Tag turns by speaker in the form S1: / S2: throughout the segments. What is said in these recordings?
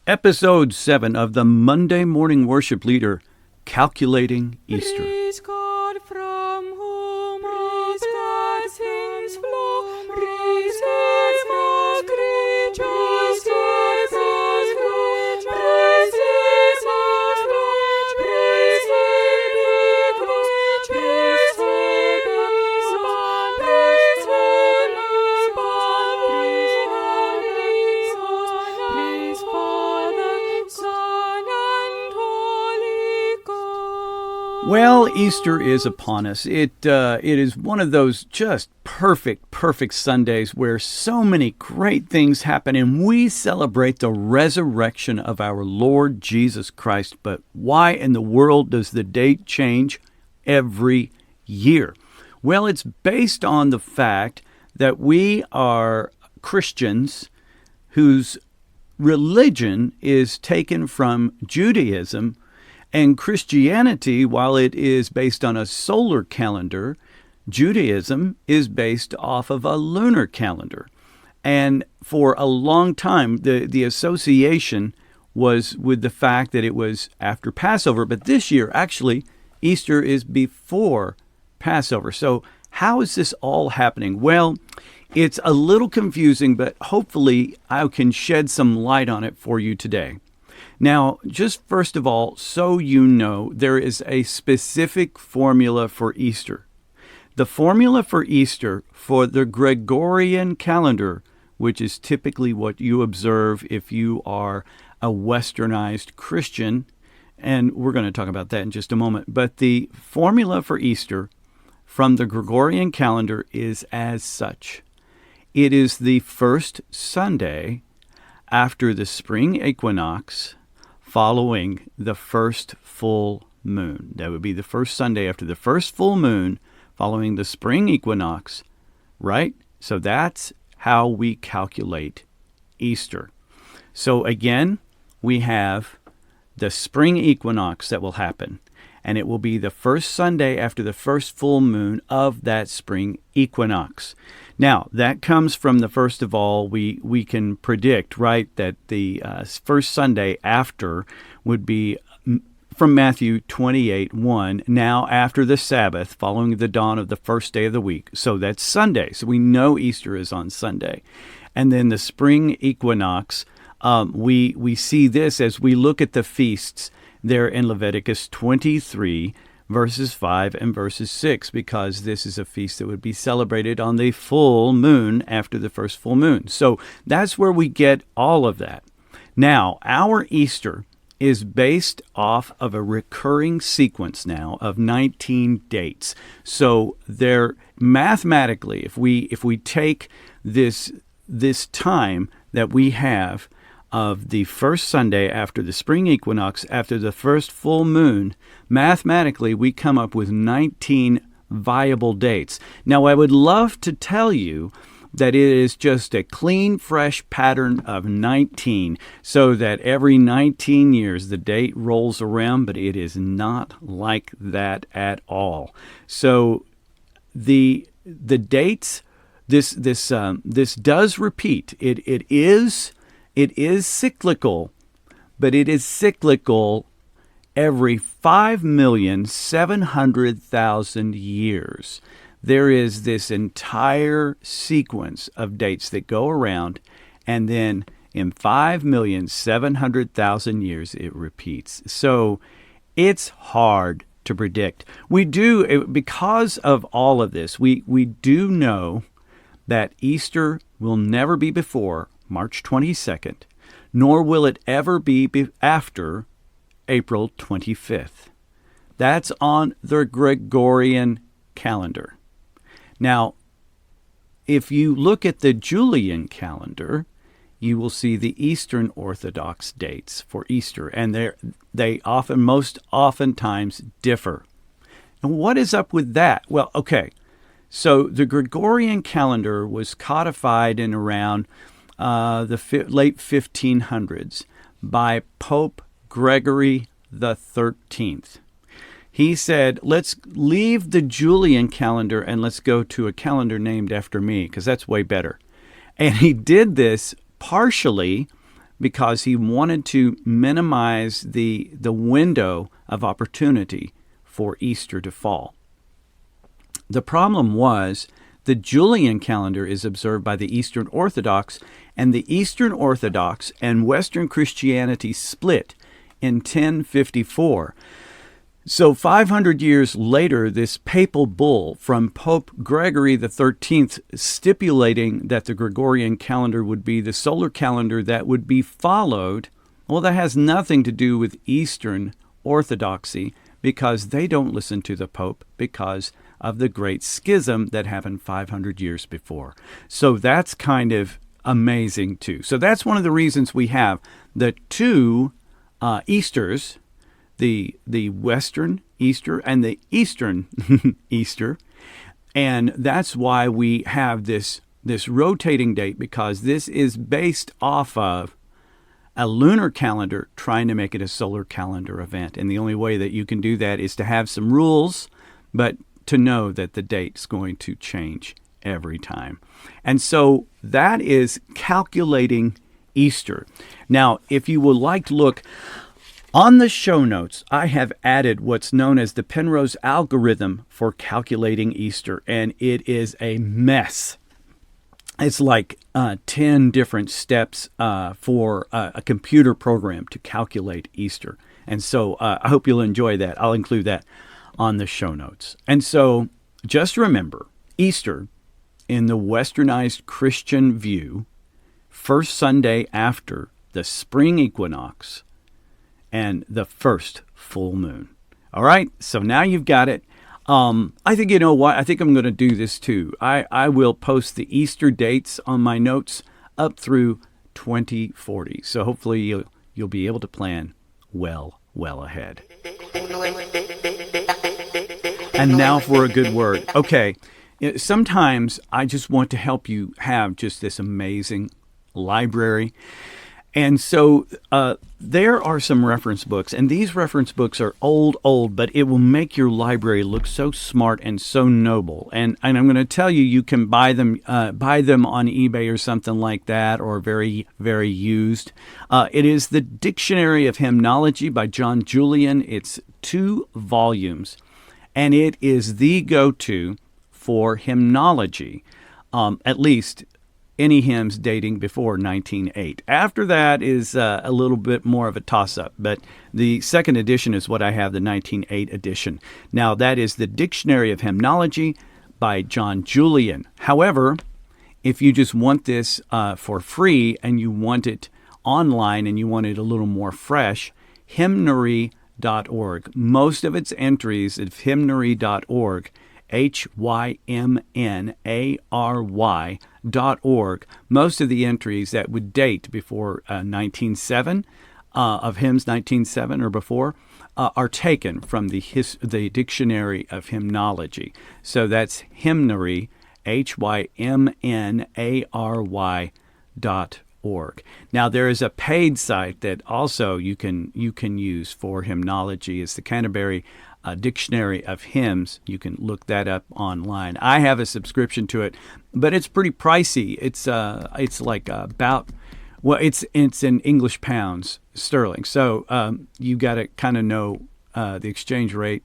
S1: Episode 7 of the Monday Morning Worship Leader, Calculating Easter.
S2: Praise God from whom all blessings flow. Praise Him, all creatures, praise His Lord. Praise His Lord, praise Him, because praise Him above, praise Him above, praise Father, Son, and Holy Ghost.
S1: Well, Easter is upon us. It is one of those just perfect Sundays where so many great things happen, and we celebrate the resurrection of our Lord Jesus Christ. But why in the world does the date change every year? Well, it's based on the fact that we are Christians whose religion is taken from Judaism, and Christianity, while it is based on a solar calendar, Judaism is based off of a lunar calendar. And for a long time, the association was with the fact that it was after Passover. But this year, actually, Easter is before Passover. So how is this all happening? Well, it's a little confusing, but hopefully I can shed some light on it for you today. Now, just first of all, so you know, there is a specific formula for Easter. The formula for Easter for the Gregorian calendar, which is typically what you observe if you are a westernized Christian, and we're going to talk about that in just a moment, but the formula for Easter from the Gregorian calendar is as such. It is the first Sunday after the spring equinox following the first full moon. That would be the first Sunday after the first full moon following the spring equinox, right? So that's how we calculate Easter. So again, we have the spring equinox that will happen, and it will be the first Sunday after the first full moon of that spring equinox. Now, that comes from first of all, we can predict, right, that the first Sunday after would be from Matthew 28:1, now after the Sabbath, following the dawn of the first day of the week. So that's Sunday. So we know Easter is on Sunday. And then the spring equinox, we see this as we look at the feasts there in Leviticus 23, verses 5 and verses 6, because this is a feast that would be celebrated on the full moon after the first full moon. So that's where we get all of that. Now, our Easter is based off of a recurring sequence now of 19 dates. So there, mathematically, if we take this time that we have of the first Sunday after the spring equinox, after the first full moon, mathematically we come up with 19 viable dates. Now, I would love to tell you that it is just a clean, fresh pattern of 19, so that every 19 years the date rolls around, but it is not like that at all. So the dates, this does repeat. It is cyclical, but it is cyclical every 5,700,000 years. There is this entire sequence of dates that go around, and then in 5,700,000 years it repeats. So it's hard to predict. We do, because of all of this, we do know that Easter will never be before March 22nd, nor will it ever be after April 25th. That's on the Gregorian calendar. Now, if you look at the Julian calendar, you will see the Eastern Orthodox dates for Easter, and they most oftentimes differ. And what is up with that? Well, okay, so the Gregorian calendar was codified in around the late 1500s by Pope Gregory the 13th. He said, let's leave the Julian calendar and let's go to a calendar named after me, because that's way better. And he did this partially because he wanted to minimize the window of opportunity for Easter to fall. The problem was the Julian calendar is observed by the Eastern Orthodox, and the Eastern Orthodox and Western Christianity split in 1054. So 500 years later, this papal bull from Pope Gregory XIII stipulating that the Gregorian calendar would be the solar calendar that would be followed, well, that has nothing to do with Eastern Orthodoxy, because they don't listen to the Pope because of the great schism that happened 500 years before. So that's kind of amazing too. So that's one of the reasons we have the two Easters, the Western Easter and the Eastern Easter. And that's why we have this rotating date, because this is based off of a lunar calendar trying to make it a solar calendar event. And the only way that you can do that is to have some rules, but to know that the date's going to change every time. And so that is calculating Easter. Now, if you would like to look on the show notes, I have added what's known as the Penrose algorithm for calculating Easter, and it is a mess. It's like 10 different steps for a computer program to calculate Easter. And so I hope you'll enjoy that. I'll include that on the show notes. And so just remember, Easter, in the westernized Christian view, first Sunday after the spring equinox and the first full moon. All right, so now you've got it. I think, you know what, I think I'm going to do this too. I will post the Easter dates on my notes up through 2040. So hopefully you'll be able to plan well ahead. And now for a good word. Okay, sometimes I just want to help you have just this amazing library. And so there are some reference books, and these reference books are old, but it will make your library look so smart and so noble. And I'm going to tell you, you can buy them on eBay or something like that, or very, very used. It is the Dictionary of Hymnology by John Julian. It's 2 volumes, and it is the go-to for hymnology, at least any hymns dating before 1908. After that is a little bit more of a toss-up, but the second edition is what I have, the 1908 edition. Now, that is the Dictionary of Hymnology by John Julian. However, if you just want this for free and you want it online and you want it a little more fresh, hymnary.org. Most of its entries at hymnary.org, HYMNARY.org. Most of the entries that would date before 1907, of hymns 1907 or before, are taken from the Dictionary of Hymnology. So that's hymnary, HYMNARY.org. Now there is a paid site that also you can use for hymnology. It's the Canterbury Dictionary of Hymns. You can look that up online. I have a subscription to it, but it's pretty pricey. It's like about, well, it's in English pounds sterling. So you got to kind of know the exchange rate.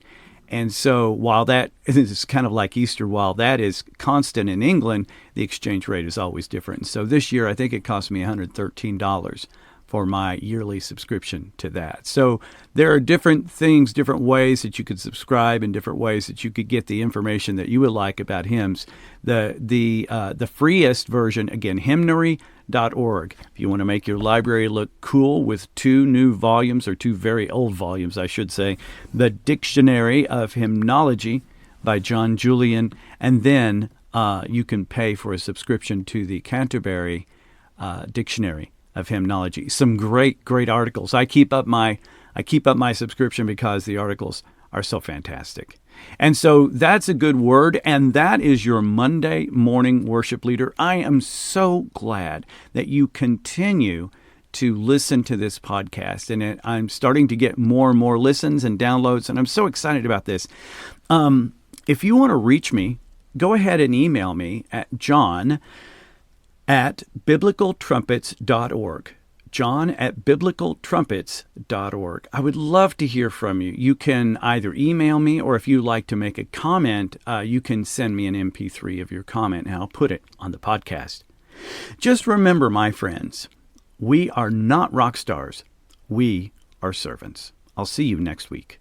S1: And so while that is kind of like Easter, while that is constant in England, the exchange rate is always different. So this year, I think it cost me $113 for my yearly subscription to that. So there are different things, different ways that you could subscribe, and different ways that you could get the information that you would like about hymns. The freest version, again, hymnary.org. If you want to make your library look cool with 2 new volumes, or 2 very old volumes, I should say, the Dictionary of Hymnology by John Julian, and then you can pay for a subscription to the Canterbury Dictionary of Hymnology. Some great articles. I keep up my subscription because the articles are so fantastic. And so that's a good word, and that is your Monday morning worship leader. I am so glad that you continue to listen to this podcast, and I'm starting to get more and more listens and downloads, and I'm so excited about this. If you want to reach me, go ahead and email me at john@biblicaltrumpets.org. john@biblicaltrumpets.org. I would love to hear from you. You can either email me, or if you like to make a comment, you can send me an MP3 of your comment, and I'll put it on the podcast. Just remember, my friends, we are not rock stars. We are servants. I'll see you next week.